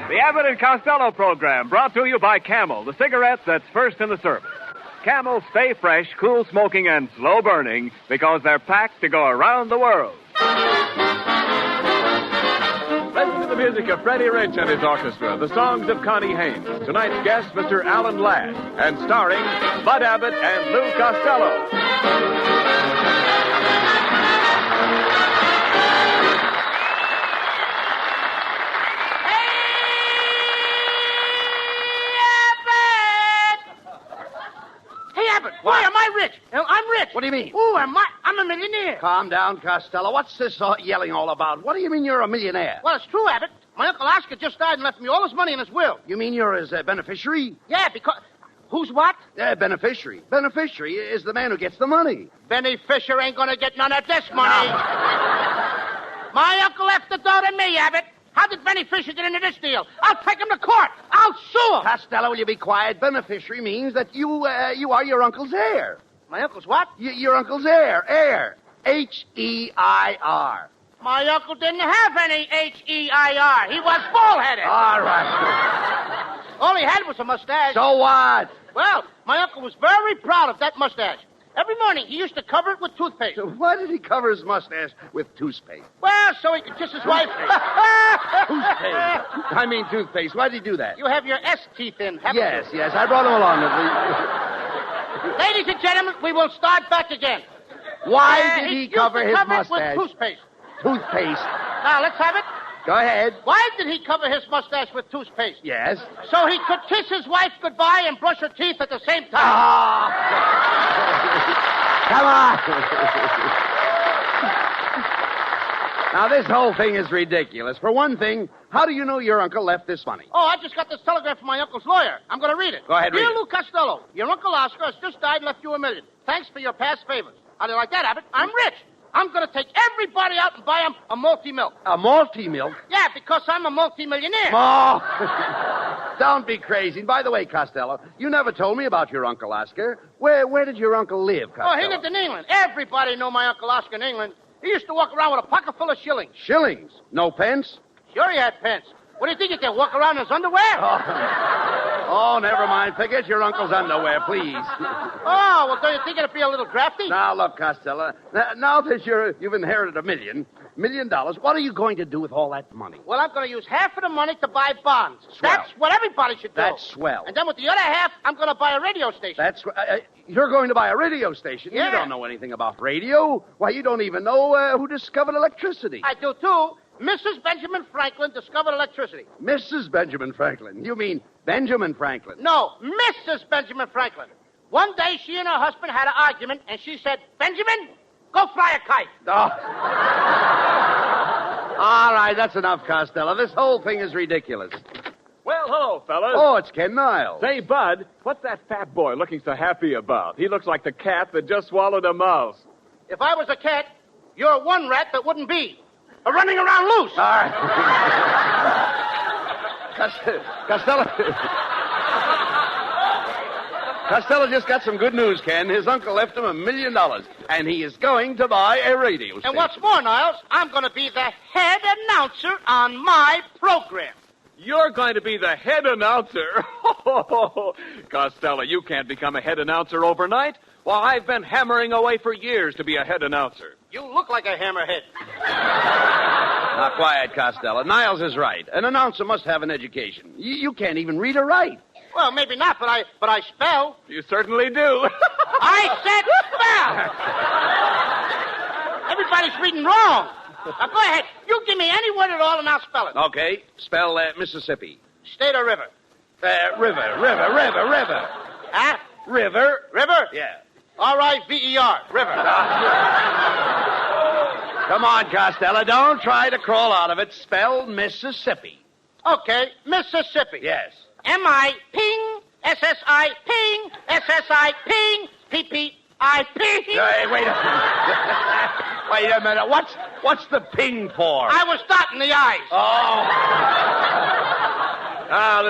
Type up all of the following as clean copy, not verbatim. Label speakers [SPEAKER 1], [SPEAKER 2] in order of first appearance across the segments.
[SPEAKER 1] The Abbott and Costello program brought to you by Camel, the cigarette that's first in the service. Camel stay fresh, cool smoking, and slow burning because they're packed to go around the world. Listen to the music of Freddie Rich and his orchestra, the songs of Connie Haynes. Tonight's guest, Mr. Alan Ladd, and starring Bud Abbott and Lou Costello.
[SPEAKER 2] Why am I rich? I'm rich.
[SPEAKER 3] What do you mean?
[SPEAKER 2] Ooh, I'm a millionaire.
[SPEAKER 3] Calm down, Costello. What's this yelling all about? What do you mean you're a millionaire?
[SPEAKER 2] Well, it's true, Abbott. My Uncle Oscar just died and left me all his money in his will.
[SPEAKER 3] You mean you're his beneficiary?
[SPEAKER 2] Yeah, because... Who's what?
[SPEAKER 3] Beneficiary. Beneficiary is the man who gets the money.
[SPEAKER 2] Beneficiary ain't gonna get none of this money. No. My uncle left the dough to me, Abbott. How did Beneficiary get into this deal? I'll take him to court. I'll sue him.
[SPEAKER 3] Costello, will you be quiet? Beneficiary means that you are your uncle's heir.
[SPEAKER 2] My uncle's what?
[SPEAKER 3] Your uncle's heir. Heir. H-E-I-R.
[SPEAKER 2] My uncle didn't have any H-E-I-R. He was bald-headed.
[SPEAKER 3] All right.
[SPEAKER 2] All he had was a mustache.
[SPEAKER 3] So what?
[SPEAKER 2] Well, my uncle was very proud of that mustache. Every morning, he used to cover it with toothpaste.
[SPEAKER 3] So why did he cover his mustache with toothpaste?
[SPEAKER 2] Well, so he could kiss his wife.
[SPEAKER 3] Toothpaste. I mean toothpaste. Why did he do that?
[SPEAKER 2] You have your S teeth in, haven't you?
[SPEAKER 3] Yes. I brought him along.
[SPEAKER 2] Ladies and gentlemen, we will start back again.
[SPEAKER 3] Why did he cover his mustache?
[SPEAKER 2] It with toothpaste.
[SPEAKER 3] Toothpaste.
[SPEAKER 2] Now, let's have it.
[SPEAKER 3] Go ahead.
[SPEAKER 2] Why did he cover his mustache with toothpaste?
[SPEAKER 3] Yes.
[SPEAKER 2] So he could kiss his wife goodbye and brush her teeth at the same time.
[SPEAKER 3] Oh. Come on. Now, this whole thing is ridiculous. For one thing, how do you know your uncle left this money?
[SPEAKER 2] Oh, I just got this telegram from my uncle's lawyer. I'm going to read it.
[SPEAKER 3] Go ahead, read
[SPEAKER 2] Dear
[SPEAKER 3] it.
[SPEAKER 2] Lou Costello, your Uncle Oscar has just died and left you $1 million. Thanks for your past favors. How do you like that, Abbott? I'm rich. I'm going to take everybody out and buy them a multi-milk.
[SPEAKER 3] A multi-milk?
[SPEAKER 2] Yeah, because I'm a multi-millionaire.
[SPEAKER 3] Oh, don't be crazy. And by the way, Costello, you never told me about your Uncle Oscar. Where did your uncle live, Costello?
[SPEAKER 2] Oh, he lived in England. Everybody knew my Uncle Oscar in England. He used to walk around with a pocket full of shillings.
[SPEAKER 3] Shillings? No pence?
[SPEAKER 2] Sure he had pence. What do you think, he can walk around in his underwear?
[SPEAKER 3] Oh, never mind. Forget your uncle's underwear, please.
[SPEAKER 2] Oh, well, don't you think it'd be a little drafty?
[SPEAKER 3] Now, look, Costello, now that you've inherited $1 million, what are you going to do with all that money?
[SPEAKER 2] Well, I'm going to use half of the money to buy bonds.
[SPEAKER 3] Swell.
[SPEAKER 2] That's what everybody should do.
[SPEAKER 3] That's swell.
[SPEAKER 2] And then with the other half, I'm going to buy a radio station.
[SPEAKER 3] You're going to buy a radio station?
[SPEAKER 2] Yeah.
[SPEAKER 3] You don't know anything about radio. Why, you don't even know who discovered electricity.
[SPEAKER 2] I do, too. Mrs. Benjamin Franklin discovered electricity.
[SPEAKER 3] Mrs. Benjamin Franklin? You mean Benjamin Franklin?
[SPEAKER 2] No, Mrs. Benjamin Franklin. One day, she and her husband had an argument, and she said, Benjamin, go fly a kite.
[SPEAKER 3] Oh. All right, that's enough, Costello. This whole thing is ridiculous.
[SPEAKER 1] Well, hello, fellas.
[SPEAKER 3] Oh, it's Ken Niles.
[SPEAKER 1] Say, Bud, what's that fat boy looking so happy about? He looks like the cat that just swallowed a mouse.
[SPEAKER 2] If I was a cat, you're one rat that wouldn't be. Running around loose.
[SPEAKER 3] All right. Costello just got some good news, Ken. His uncle left him $1 million, and he is going to buy a radio station.
[SPEAKER 2] And what's more, Niles, I'm going to be the head announcer on my program.
[SPEAKER 1] You're going to be the head announcer? Costello, you can't become a head announcer overnight. Well, I've been hammering away for years to be a head announcer.
[SPEAKER 2] You look like a hammerhead.
[SPEAKER 3] Now, quiet, Costello. Niles is right. An announcer must have an education. You can't even read or write.
[SPEAKER 2] Well, maybe not, but I spell.
[SPEAKER 1] You certainly do.
[SPEAKER 2] I said spell. Everybody's reading wrong. Now, go ahead. You give me any word at all, and I'll spell it.
[SPEAKER 3] Okay. Spell Mississippi.
[SPEAKER 2] State or river?
[SPEAKER 3] River.
[SPEAKER 2] Huh?
[SPEAKER 3] River.
[SPEAKER 2] River?
[SPEAKER 3] Yeah.
[SPEAKER 2] R-I-V-E-R. River.
[SPEAKER 3] Come on, Costello. Don't try to crawl out of it. Spell Mississippi.
[SPEAKER 2] Okay. Mississippi.
[SPEAKER 3] Yes.
[SPEAKER 2] M-I-Ping, S-S-I, Ping, S-S-I, Ping, P-P-I-Ping.
[SPEAKER 3] Hey, wait a minute. Wait a minute. What's the ping for?
[SPEAKER 2] I was dotting the I's.
[SPEAKER 3] Oh.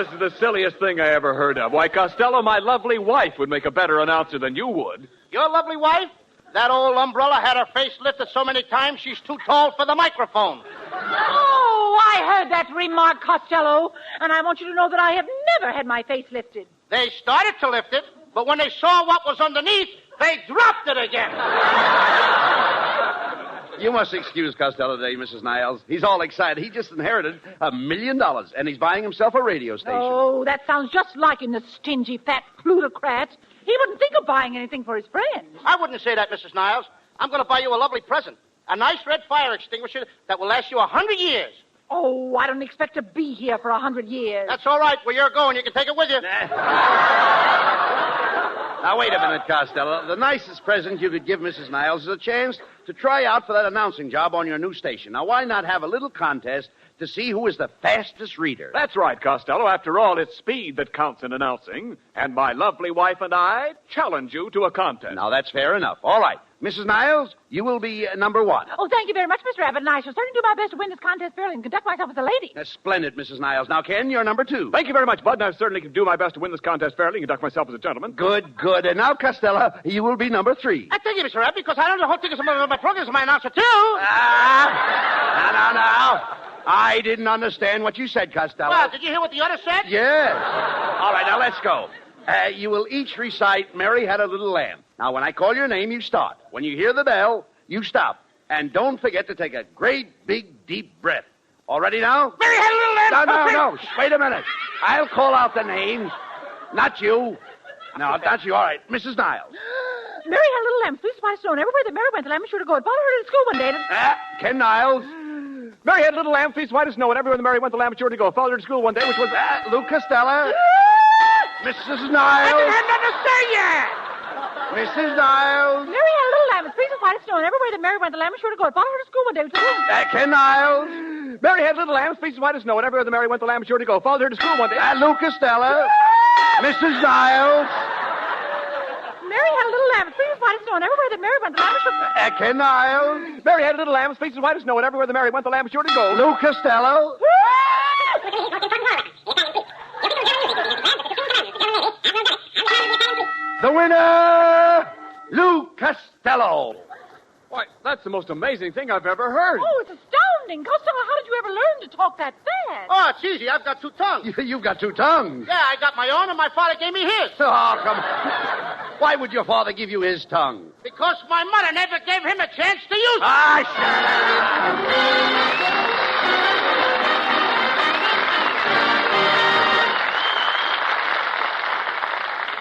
[SPEAKER 1] This is the silliest thing I ever heard of. Why, Costello, my lovely wife would make a better announcer than you would.
[SPEAKER 2] Your lovely wife? That old umbrella had her face lifted so many times she's too tall for the microphone.
[SPEAKER 4] Oh, I I heard that remark, Costello, and I want you to know that I have never had my face lifted.
[SPEAKER 2] They started to lift it, but when they saw what was underneath, they dropped it again.
[SPEAKER 3] You must excuse Costello today, Mrs. Niles. He's all excited. He just inherited $1 million, and he's buying himself a radio station.
[SPEAKER 4] Oh, that sounds just like him, the stingy, fat plutocrat. He wouldn't think of buying anything for his friends.
[SPEAKER 2] I wouldn't say that, Mrs. Niles. I'm going to buy you a lovely present. A nice red fire extinguisher that will last you 100 years.
[SPEAKER 4] Oh, I don't expect to be here for 100 years.
[SPEAKER 2] That's all right. Where you're going, you can take it with you.
[SPEAKER 3] Now, wait a minute, Costello. The nicest present you could give Mrs. Niles is a chance to try out for that announcing job on your new station. Now, why not have a little contest to see who is the fastest reader?
[SPEAKER 1] That's right, Costello. After all, it's speed that counts in announcing. And my lovely wife and I challenge you to a contest.
[SPEAKER 3] Now, that's fair enough. All right. Mrs. Niles, you will be number one.
[SPEAKER 4] Oh, thank you very much, Mr. Abbott, and I shall certainly do my best to win this contest fairly and conduct myself as a lady.
[SPEAKER 3] That's splendid, Mrs. Niles. Now, Ken, you're number two.
[SPEAKER 1] Thank you very much, Bud, and I certainly can do my best to win this contest fairly and conduct myself as a gentleman.
[SPEAKER 3] Good, good. And now, Costello, you will be number three.
[SPEAKER 2] I thank you, Mr. Abbott, because I don't know the whole thing is my program is my announcer, too.
[SPEAKER 3] Now. I didn't understand what you said, Costello.
[SPEAKER 2] Well, did you hear what the other said?
[SPEAKER 3] Yes. All right, now let's go. You will each recite Mary Had a Little Lamb. Now, when I call your name, you start. When you hear the bell, you stop. And don't forget to take a great, big, deep breath. All ready now?
[SPEAKER 2] Mary had a little lamb.
[SPEAKER 3] No. Wait a minute. I'll call out the names. Not you. No, not you. All right. Mrs. Niles.
[SPEAKER 4] Mary had a little lamb, fleece white stone. Everywhere that Mary went, the lamb was sure to go. It followed her to school one day.
[SPEAKER 3] Ken Niles.
[SPEAKER 1] Mary had a little lamb, fleece white as snow, and everywhere the Mary went, the lamb was sure to go. Followed her to school one day, which was...
[SPEAKER 3] Luke Costello. Mrs. Niles.
[SPEAKER 2] I didn't have nothing to say yet.
[SPEAKER 3] Mrs. Niles.
[SPEAKER 4] Mary had a little lamb, fleece white as snow, and everywhere that Mary went, the lamb was sure to go. It followed her to school one day. Which was...
[SPEAKER 3] Ken Niles.
[SPEAKER 1] Mary had little lambs, fleece white as snow, and everywhere the Mary went, the lamb was sure to go. Followed her to school one day.
[SPEAKER 3] Luke Costello. Mrs. Niles.
[SPEAKER 4] Mary had a little lamb, fleece white as snow, and everywhere that Mary went, the lamb was sure to go.
[SPEAKER 3] Ken Niles.
[SPEAKER 1] Mary had little lambs, fleece white as snow, and everywhere the Mary went, the lamb was sure to go.
[SPEAKER 3] Luke Costello. The winner, Luke Costello.
[SPEAKER 1] Why, that's the most amazing thing I've ever heard.
[SPEAKER 4] Oh, it's astounding. Costello, how did you ever learn to talk that fast?
[SPEAKER 2] Oh, it's easy. I've got two tongues.
[SPEAKER 3] You've got two tongues.
[SPEAKER 2] Yeah, I got my own, and my father gave me his.
[SPEAKER 3] Oh, come on. Why would your father give you his tongue?
[SPEAKER 2] Because my mother never gave him a chance to use it.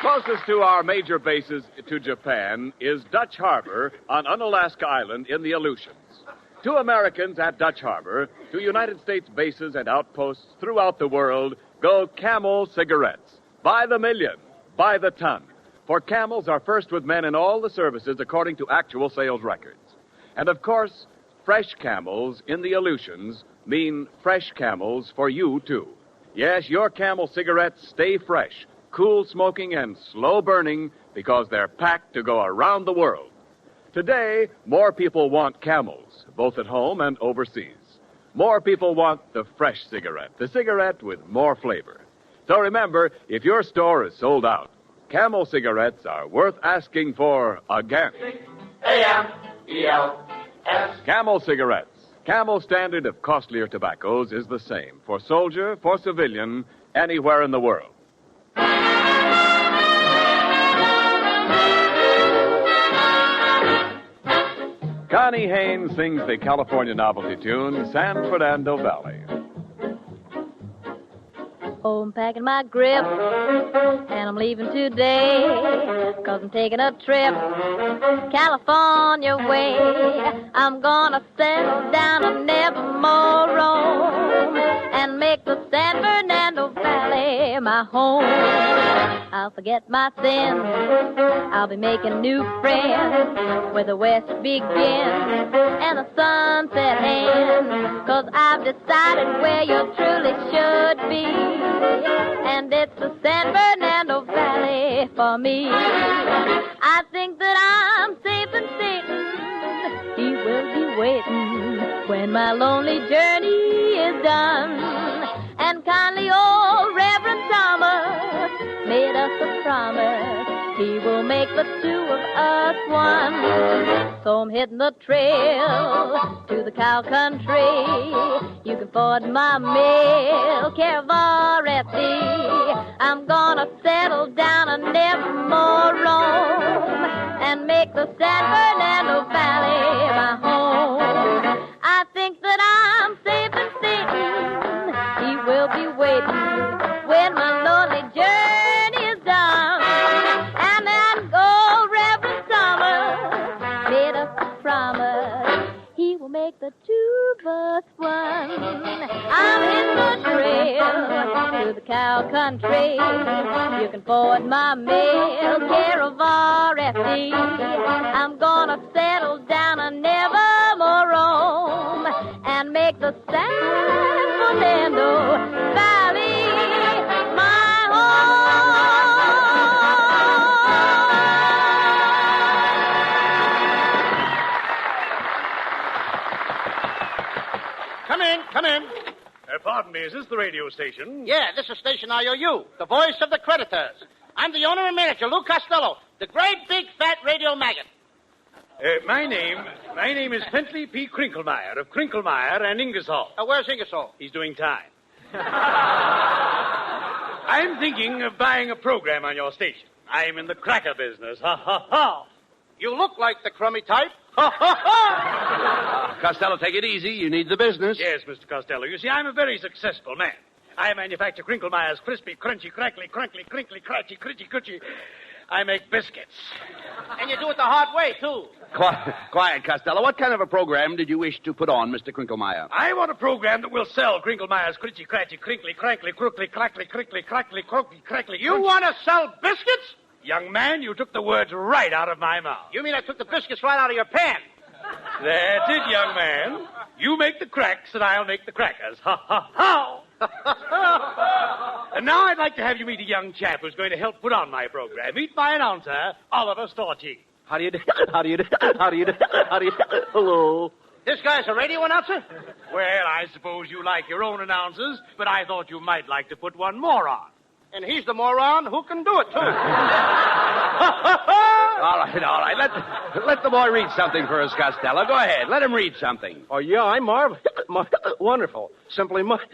[SPEAKER 1] Closest to our major bases to Japan is Dutch Harbor on Unalaska Island in the Aleutians. To Americans at Dutch Harbor, to United States bases and outposts throughout the world, go Camel cigarettes. By the million, by the ton. For Camels are first with men in all the services according to actual sales records. And of course, fresh Camels in the Aleutians mean fresh Camels for you, too. Yes, your Camel cigarettes stay fresh, cool smoking and slow burning because they're packed to go around the world. Today, more people want Camels, both at home and overseas. More people want the fresh cigarette, the cigarette with more flavor. So remember, if your store is sold out, Camel cigarettes are worth asking for again.
[SPEAKER 2] A-M-E-L-S.
[SPEAKER 1] Camel cigarettes. Camel standard of costlier tobaccos is the same for soldier, for civilian, anywhere in the world. Connie Haynes sings the California novelty tune, San Fernando Valley.
[SPEAKER 5] Oh, I'm packing my grip, and I'm leaving today, 'cause I'm taking a trip California way. I'm gonna settle down and never more roam, and make the San Fernando Valley my home. I'll forget my sins, I'll be making new friends, where the west begins and the sunset ends, 'cause I've decided where you truly should be, and it's the San Fernando Valley for me. I think that I'm safe and Satan, he will be waiting when my lonely journey is done. And kindly old Reverend Thomas made us a promise He will make the two of us one. So I'm hitting the trail to the cow country. You can forward my mail, care of RFD. I'm gonna settle down and never more roam, and make the San Fernando Valley my home. I think that I'm safe and Satan, he will be waiting when my lonely journey is done. And then old Reverend Thomas made us a promise, he will make the two of us one. I'm in the trail to the cow country. You can forward my mail, care of RFD. I'm gonna settle down and never more roam, and make the San Fernando Valley my home.
[SPEAKER 2] Come in.
[SPEAKER 6] Pardon me, is this the radio station?
[SPEAKER 2] Yeah, this is Station IOU, the voice of the creditors. I'm the owner and manager, Lou Costello, the great big fat radio maggot.
[SPEAKER 6] My name is Pentley P. Crinklemeyer of Crinklemeyer and Ingersoll.
[SPEAKER 2] Where's Ingersoll?
[SPEAKER 6] He's doing time. I'm thinking of buying a program on your station. I'm in the cracker business. Ha, ha, ha.
[SPEAKER 2] You look like the crummy type. Ha, ha, ha.
[SPEAKER 3] Costello, take it easy. You need the business.
[SPEAKER 6] Yes, Mr. Costello. You see, I'm a very successful man. I manufacture Crinklemeyer's crispy, crunchy, crackly, crunkly, crinkly, cratchy, critchy, coochie. I make biscuits.
[SPEAKER 2] And you do it the hard way, too.
[SPEAKER 3] Quiet, Costello. What kind of a program did you wish to put on, Mr. Crinklemeyer?
[SPEAKER 6] I want a program that will sell Crinklemeyer's critchy, cratchy, crinkly, crankly, crookly, clackly, crickly, crackly, croaky, crackly.
[SPEAKER 2] You want to sell biscuits?
[SPEAKER 6] Young man, you took the words right out of my mouth.
[SPEAKER 2] You mean I took the biscuits right out of your pan?
[SPEAKER 6] That's it, young man. You make the cracks and I'll make the crackers. Ha, ha, ha. And now I'd like to have you meet a young chap who's going to help put on my program. Meet my announcer, Oliver Storchy.
[SPEAKER 7] How do you do? Hello.
[SPEAKER 2] This guy's a radio announcer?
[SPEAKER 6] Well, I suppose you like your own announcers, but I thought you might like to put one more on.
[SPEAKER 2] And he's the moron who can do it, too.
[SPEAKER 3] All right. Let the boy read something for us, Costello. Go ahead. Let him read something.
[SPEAKER 7] Oh, yeah, I'm wonderful. Simply marvelous.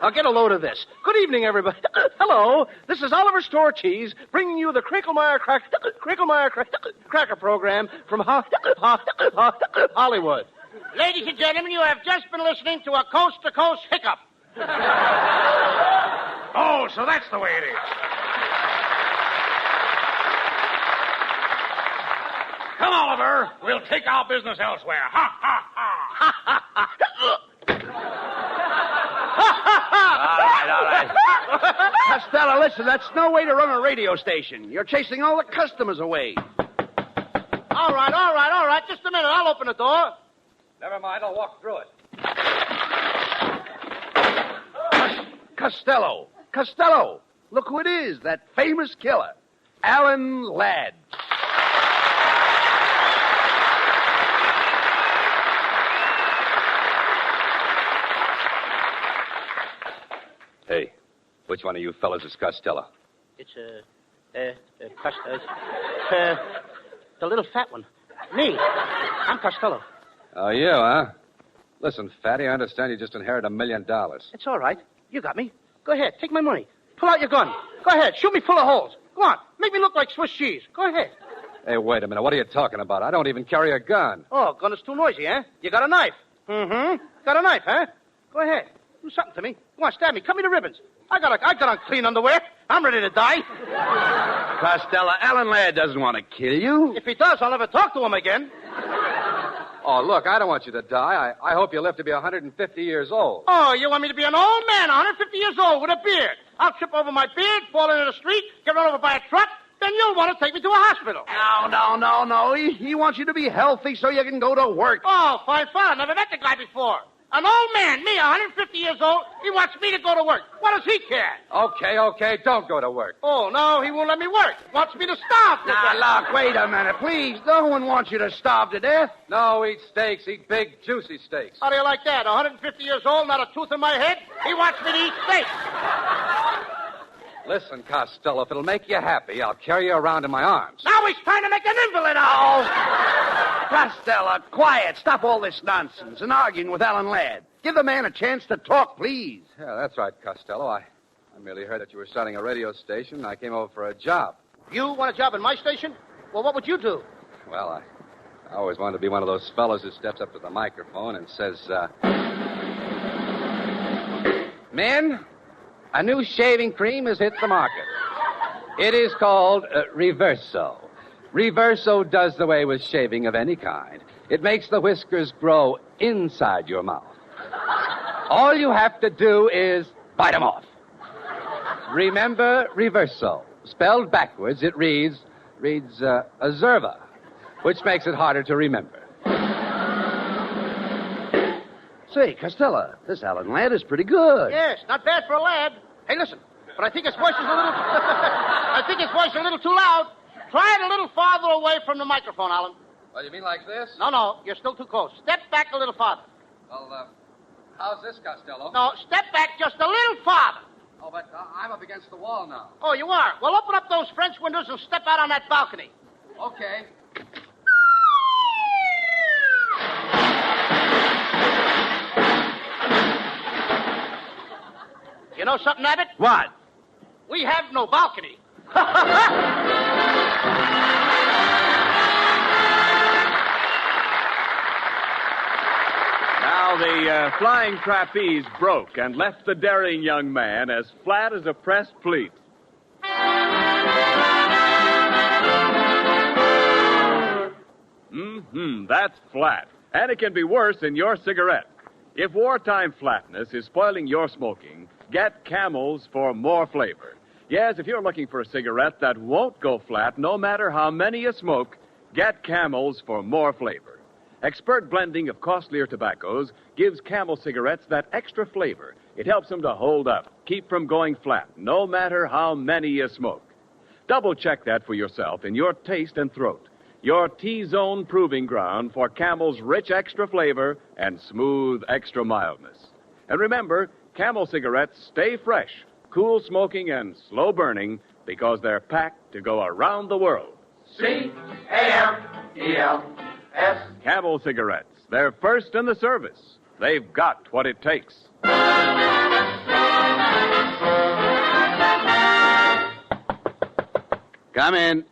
[SPEAKER 7] I'll get a load of this. Good evening, everybody. Hello, this is Oliver Storcheese bringing you the Crinklemeyer Cracker program from Hollywood.
[SPEAKER 2] Ladies and gentlemen, you have just been listening to a coast-to-coast hiccup.
[SPEAKER 6] Oh, so that's the way it is. Come, Oliver. We'll take our business elsewhere. Ha, ha, ha.
[SPEAKER 3] All right. Costello, listen, that's no way to run a radio station. You're chasing all the customers away.
[SPEAKER 2] All right. Just a minute. I'll open the door.
[SPEAKER 6] Never mind. I'll walk through it.
[SPEAKER 3] Costello, look who it is, that famous killer, Alan Ladd.
[SPEAKER 8] Hey, which one of you fellas is Costello?
[SPEAKER 2] It's, the little fat one. Me. I'm Costello.
[SPEAKER 8] Oh, you, huh? Listen, fatty, I understand you just inherited $1 million.
[SPEAKER 2] It's all right. You got me. Go ahead. Take my money. Pull out your gun. Go ahead. Shoot me full of holes. Go on. Make me look like Swiss cheese. Go ahead.
[SPEAKER 8] Hey, wait a minute. What are you talking about? I don't even carry a gun.
[SPEAKER 2] Oh, gun is too noisy, huh? You got a knife. Mm-hmm. Got a knife, huh? Go ahead. Do something to me. Go on, stab me. Cut me to ribbons. I got on clean underwear. I'm ready to die.
[SPEAKER 3] Costello, Alan Ladd doesn't want to kill you.
[SPEAKER 2] If he does, I'll never talk to him again.
[SPEAKER 8] Oh, look, I don't want you to die. I hope you live to be 150 years old.
[SPEAKER 2] Oh, you want me to be an old man, 150 years old, with a beard? I'll trip over my beard, fall into the street, get run over by a truck, then you'll want to take me to a hospital.
[SPEAKER 3] No. He wants you to be healthy so you can go to work.
[SPEAKER 2] Oh, fine. I never met the guy before. An old man, me, 150 years old, he wants me to go to work. What does he care?
[SPEAKER 8] Okay, don't go to work.
[SPEAKER 2] Oh, no, he won't let me work. Wants me to starve to death.
[SPEAKER 3] Now, look, wait a minute, please. No one wants you to starve to death.
[SPEAKER 8] No, eat steaks. Eat big, juicy steaks.
[SPEAKER 2] How do you like that? 150 years old, not a tooth in my head? He wants me to eat steak.
[SPEAKER 8] Listen, Costello, if it'll make you happy, I'll carry you around in my arms.
[SPEAKER 2] Now he's trying to make an invalid out of us.
[SPEAKER 3] Costello, quiet. Stop all this nonsense and arguing with Alan Ladd. Give the man a chance to talk, please.
[SPEAKER 8] Yeah, that's right, Costello. I merely heard that you were starting a radio station, and I came over for a job.
[SPEAKER 7] You want a job in my station? Well, what would you do?
[SPEAKER 8] Well, I always wanted to be one of those fellows who steps up to the microphone and says, Men, a new shaving cream has hit the market. It is called Reverso. Reverso does the way with shaving of any kind. It makes the whiskers grow inside your mouth. All you have to do is bite them off. Remember Reverso. Spelled backwards, it reads Azerva, which makes it harder to remember.
[SPEAKER 3] Say, Costello, this Alan Ladd is pretty good.
[SPEAKER 7] Yes, not bad for a lad. Hey, listen, but I think his voice is a little... I think his voice is a little too loud. Try it a little farther away from the microphone, Alan.
[SPEAKER 8] Oh, you mean like this?
[SPEAKER 7] No, you're still too close. Step back a little farther.
[SPEAKER 8] Well, how's this, Costello?
[SPEAKER 7] No, step back just a little farther.
[SPEAKER 8] Oh, but I'm up against the wall now.
[SPEAKER 7] Oh, you are? Well, open up those French windows and step out on that balcony.
[SPEAKER 8] Okay.
[SPEAKER 7] You know something, Abbott?
[SPEAKER 3] What?
[SPEAKER 7] We have no balcony.
[SPEAKER 1] Now the flying trapeze broke and left the daring young man as flat as a pressed pleat. That's flat. And it can be worse in your cigarette. If wartime flatness is spoiling your smoking, get Camels for more flavor. Yes, if you're looking for a cigarette that won't go flat no matter how many you smoke, get Camels for more flavor. Expert blending of costlier tobaccos gives Camel cigarettes that extra flavor. It helps them to hold up, keep from going flat, no matter how many you smoke. Double check that for yourself in your taste and throat. Your T-Zone proving ground for Camel's rich extra flavor and smooth extra mildness. And remember, Camel cigarettes stay fresh, cool smoking, and slow burning because they're packed to go around the world.
[SPEAKER 2] C-A-M-E-L-S.
[SPEAKER 1] Camel cigarettes. They're first in the service. They've got what it takes.
[SPEAKER 3] Come in.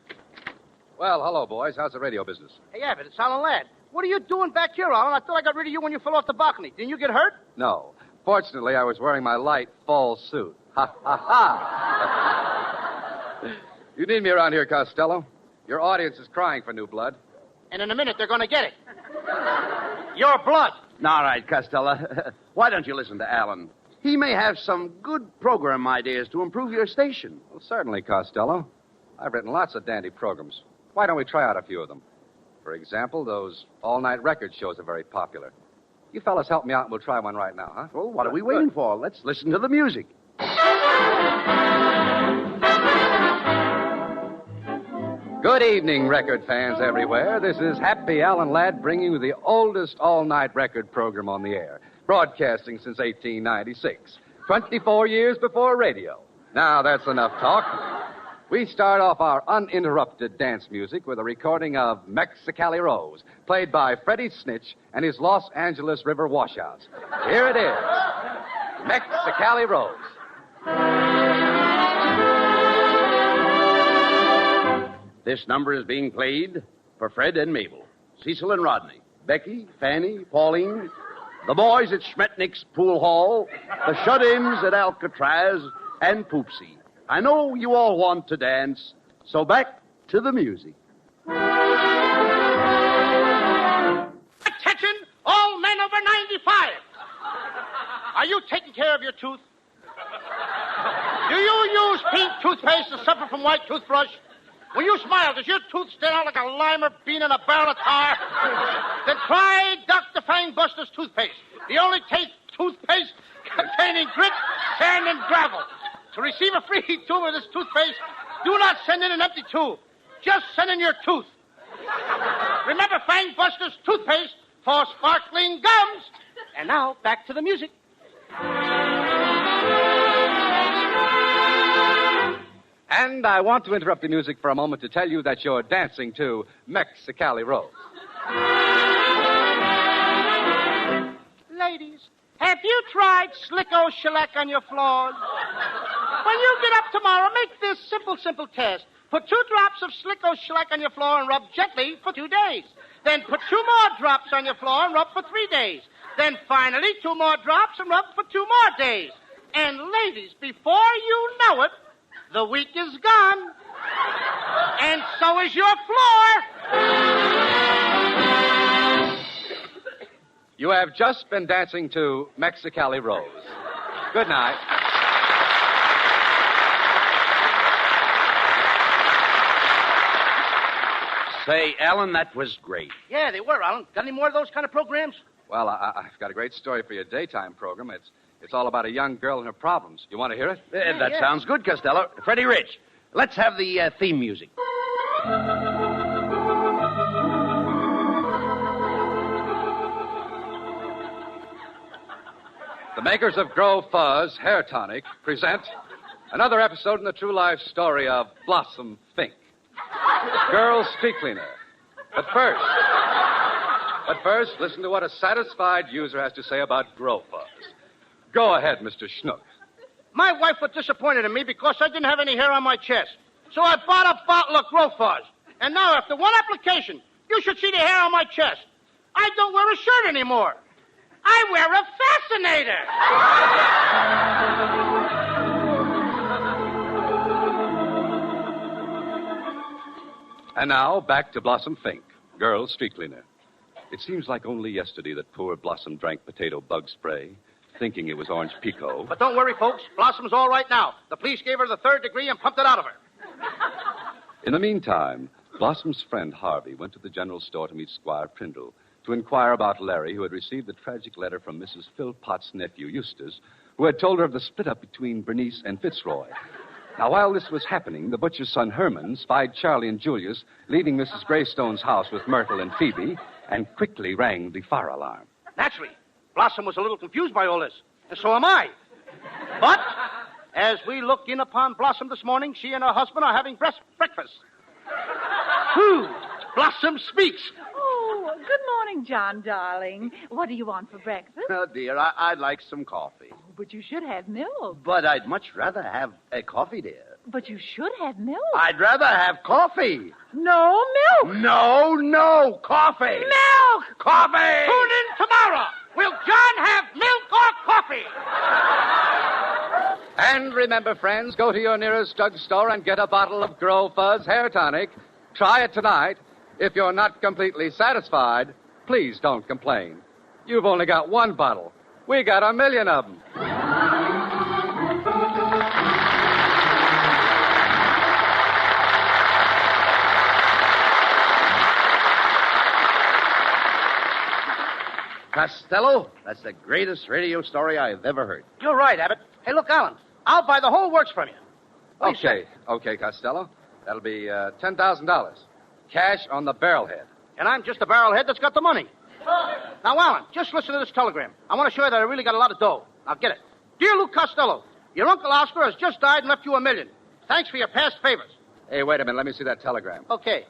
[SPEAKER 8] Well, hello, boys. How's the radio business?
[SPEAKER 7] Hey, Abbott, it's Alan Ladd. What are you doing back here, Alan? I thought I got rid of you when you fell off the balcony. Didn't you get hurt?
[SPEAKER 8] No. Fortunately, I was wearing my light fall suit. Ha, ha, ha. You need me around here, Costello. Your audience is crying for new blood.
[SPEAKER 7] And in a minute, they're going to get it. Your blood.
[SPEAKER 3] All right, Costello. Why don't you listen to Alan? He may have some good program ideas to improve your station.
[SPEAKER 8] Well, certainly, Costello. I've written lots of dandy programs. Why don't we try out a few of them? For example, those all-night record shows are very popular. You fellas help me out and we'll try one right now, huh?
[SPEAKER 3] Well, what are we waiting for? Let's listen to the music.
[SPEAKER 8] Good evening, record fans everywhere. This is Happy Alan Ladd bringing you the oldest all-night record program on the air, broadcasting since 1896, 24 years before radio. Now, that's enough talk. We start off our uninterrupted dance music with a recording of Mexicali Rose, played by Freddie Snitch and his Los Angeles River washouts. Here it is, Mexicali Rose.
[SPEAKER 3] This number is being played for Fred and Mabel, Cecil and Rodney, Becky, Fanny, Pauline, the boys at Schmetnick's Pool Hall, the shut-ins at Alcatraz, and Poopsie. I know you all want to dance, so back to the music.
[SPEAKER 2] Attention, all men over 95. Are you taking care of your tooth? Do you use pink toothpaste to suffer from white toothbrush? When you smile, does your tooth stand out like a limer bean in a barrel of tar? Then try Dr. Fangbuster's toothpaste, the only toothpaste containing grit, sand, and gravel. To receive a free tube of this toothpaste, do not send in an empty tube. Just send in your tooth. Remember Fangbuster's toothpaste for sparkling gums. And now, back to the music.
[SPEAKER 8] And I want to interrupt the music for a moment to tell you that you're dancing to Mexicali Rose.
[SPEAKER 2] Ladies, have you tried Slicko Shellac on your floors? When you get up tomorrow, make this simple test. Put 2 drops of Slicko Shellac on your floor and rub gently for 2 days. Then put 2 more drops on your floor and rub for 3 days. Then finally 2 more drops and rub for 2 more days. And ladies, before you know it, the week is gone. And so is your floor.
[SPEAKER 8] You have just been dancing to Mexicali Rose. Good night.
[SPEAKER 3] Say, Alan, that was great.
[SPEAKER 2] Yeah, they were, Alan. Got any more of those kind of programs?
[SPEAKER 8] Well, I've got a great story for your daytime program. It's all about a young girl and her problems. You want to hear it?
[SPEAKER 3] That sounds good, Costello. Freddie Rich, let's have the theme music.
[SPEAKER 8] The makers of Grow Fuzz Hair Tonic present another episode in the true life story of Blossom Fink, girl street cleaner. But first, listen to what a satisfied user has to say about Grow Fuzz. Go ahead, Mr. Schnook.
[SPEAKER 2] My wife was disappointed in me because I didn't have any hair on my chest. So I bought a bottle of Grow Fuzz. And now, after one application, you should see the hair on my chest. I don't wear a shirt anymore. I wear a fascinator.
[SPEAKER 8] And now, back to Blossom Fink, girl street cleaner. It seems like only yesterday that poor Blossom drank potato bug spray, thinking it was orange pico.
[SPEAKER 2] But don't worry, folks. Blossom's all right now. The police gave her the 3rd degree and pumped it out of her.
[SPEAKER 8] In the meantime, Blossom's friend Harvey went to the general store to meet Squire Prindle to inquire about Larry, who had received the tragic letter from Mrs. Philpott's nephew, Eustace, who had told her of the split-up between Bernice and Fitzroy. Now, while this was happening, the butcher's son Herman spied Charlie and Julius leaving Mrs. Greystone's house with Myrtle and Phoebe and quickly rang the fire alarm.
[SPEAKER 2] Naturally, Blossom was a little confused by all this, and so am I. But as we look in upon Blossom this morning, she and her husband are having breakfast. Whew, Blossom speaks.
[SPEAKER 4] Oh, good morning, John, darling. What do you want for breakfast?
[SPEAKER 3] Oh, dear, I'd like some coffee.
[SPEAKER 4] Oh, but you should have milk.
[SPEAKER 3] But I'd much rather have a coffee, dear.
[SPEAKER 4] But you should have milk.
[SPEAKER 3] I'd rather have coffee.
[SPEAKER 4] No milk.
[SPEAKER 3] No, coffee.
[SPEAKER 4] Milk!
[SPEAKER 3] Coffee!
[SPEAKER 2] Tune in tomorrow. Will John have milk or coffee?
[SPEAKER 8] And remember, friends, go to your nearest drugstore and get a bottle of Grow Fuzz Hair Tonic. Try it tonight. If you're not completely satisfied, please don't complain. You've only got one bottle. We got 1 million of them.
[SPEAKER 3] Costello, that's the greatest radio story I've ever heard.
[SPEAKER 2] You're right, Abbott. Hey, look, Alan, I'll buy the whole works from you. What do you say?
[SPEAKER 8] Okay, Costello. That'll be $10,000. Cash on the barrelhead.
[SPEAKER 2] And I'm just the barrelhead that's got the money. Now, Alan, just listen to this telegram. I want to show you that I really got a lot of dough. Now, get it. Dear Lou Costello, your Uncle Oscar has just died and left you $1 million. Thanks for your past favors.
[SPEAKER 8] Hey, wait a minute. Let me see that telegram.
[SPEAKER 2] Okay.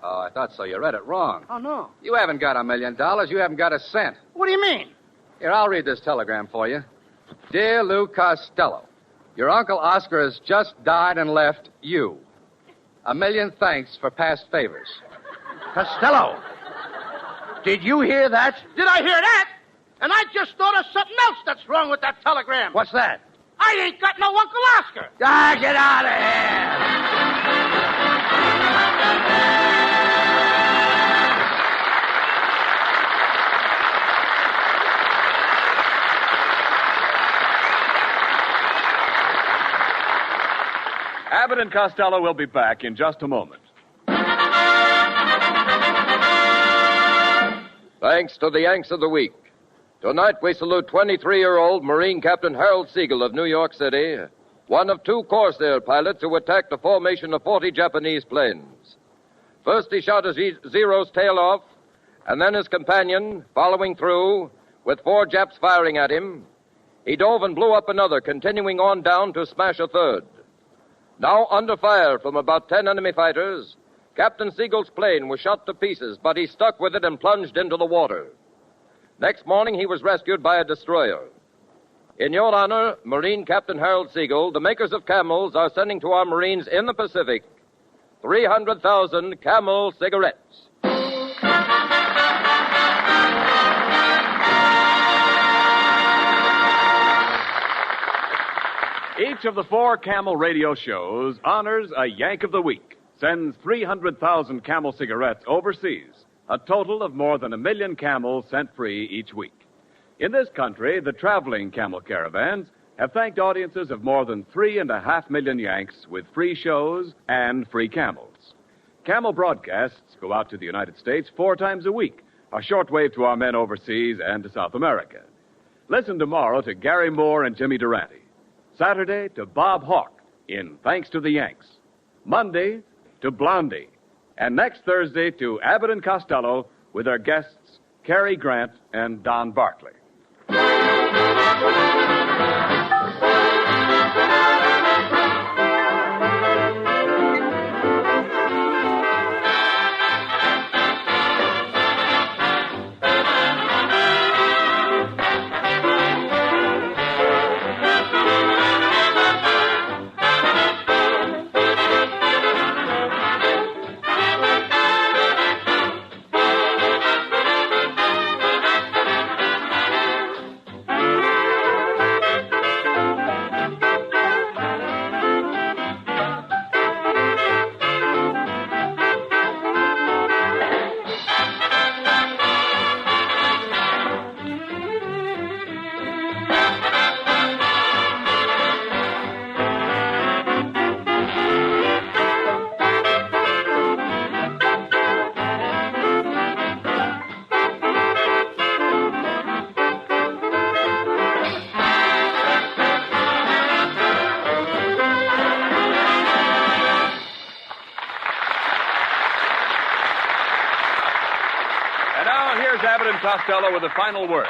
[SPEAKER 8] Oh, I thought so. You read it wrong.
[SPEAKER 2] Oh, no.
[SPEAKER 8] You haven't got $1 million. You haven't got a cent.
[SPEAKER 2] What do you mean?
[SPEAKER 8] Here, I'll read this telegram for you. Dear Lou Costello, your Uncle Oscar has just died and left you. 1 million thanks for past favors.
[SPEAKER 3] Costello, did you hear that?
[SPEAKER 2] Did I hear that? And I just thought of something else that's wrong with that telegram.
[SPEAKER 3] What's that?
[SPEAKER 2] I ain't got no Uncle Oscar.
[SPEAKER 3] Ah, get out of here!
[SPEAKER 1] Abbott and Costello will be back in just a moment.
[SPEAKER 9] Thanks to the Yanks of the Week. Tonight we salute 23-year-old Marine Captain Harold Siegel of New York City, one of 2 Corsair pilots who attacked a formation of 40 Japanese planes. First he shot a Zero's tail off, and then his companion, following through, with 4 Japs firing at him, he dove and blew up another, continuing on down to smash a third. Now under fire from about 10 enemy fighters, Captain Siegel's plane was shot to pieces, but he stuck with it and plunged into the water. Next morning, he was rescued by a destroyer. In your honor, Marine Captain Harold Siegel, the makers of Camels are sending to our Marines in the Pacific 300,000 Camel cigarettes.
[SPEAKER 1] Each of the 4 Camel radio shows honors a Yank of the Week, sends 300,000 Camel cigarettes overseas, a total of more than 1 million Camels sent free each week. In this country, the traveling Camel caravans have thanked audiences of more than 3.5 million Yanks with free shows and free Camels. Camel broadcasts go out to the United States 4 times a week, a shortwave to our men overseas and to South America. Listen tomorrow to Gary Moore and Jimmy Durante. Saturday to Bob Hawke in Thanks to the Yanks. Monday to Blondie. And next Thursday to Abbott and Costello with their guests Cary Grant and Don Barclay. Abbott and Costello with the final word.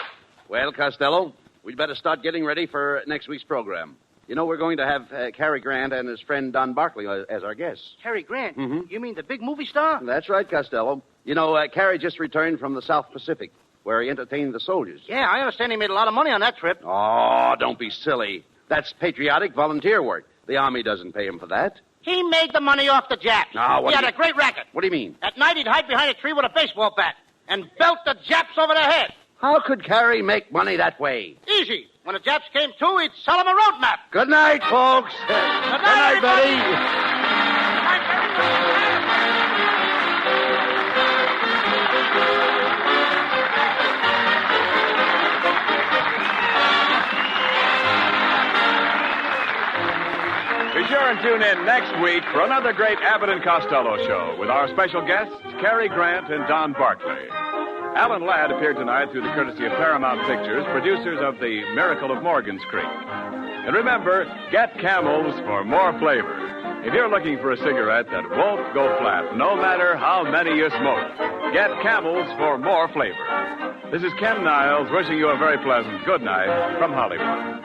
[SPEAKER 3] Well, Costello, we'd better start getting ready for next week's program. You know, we're going to have Cary Grant and his friend Don Barclay as our guests.
[SPEAKER 2] Cary Grant?
[SPEAKER 3] Mhm.
[SPEAKER 2] You mean the big movie star?
[SPEAKER 3] That's right, Costello. You know, Cary just returned from the South Pacific, where he entertained the soldiers.
[SPEAKER 2] Yeah, I understand he made a lot of money on that trip.
[SPEAKER 3] Oh, don't be silly. That's patriotic volunteer work. The Army doesn't pay him for that.
[SPEAKER 2] He made the money off the Japs.
[SPEAKER 3] Now, what
[SPEAKER 2] he
[SPEAKER 3] do
[SPEAKER 2] had
[SPEAKER 3] you-
[SPEAKER 2] a great racket.
[SPEAKER 3] What do you mean?
[SPEAKER 2] At night, he'd hide behind a tree with a baseball bat and belt the Japs over the head.
[SPEAKER 3] How could Cary make money that way?
[SPEAKER 2] Easy. When the Japs came to, he'd sell them a road map.
[SPEAKER 3] Good night, folks. Good night,
[SPEAKER 2] everybody.
[SPEAKER 3] Betty.
[SPEAKER 1] Be sure and tune in next week for another great Abbott and Costello show with our special guests, Cary Grant and Don Barclay. Alan Ladd appeared tonight through the courtesy of Paramount Pictures, producers of The Miracle of Morgan's Creek. And remember, get Camels for more flavor. If you're looking for a cigarette that won't go flat, no matter how many you smoke, get Camels for more flavor. This is Ken Niles wishing you a very pleasant good night from Hollywood.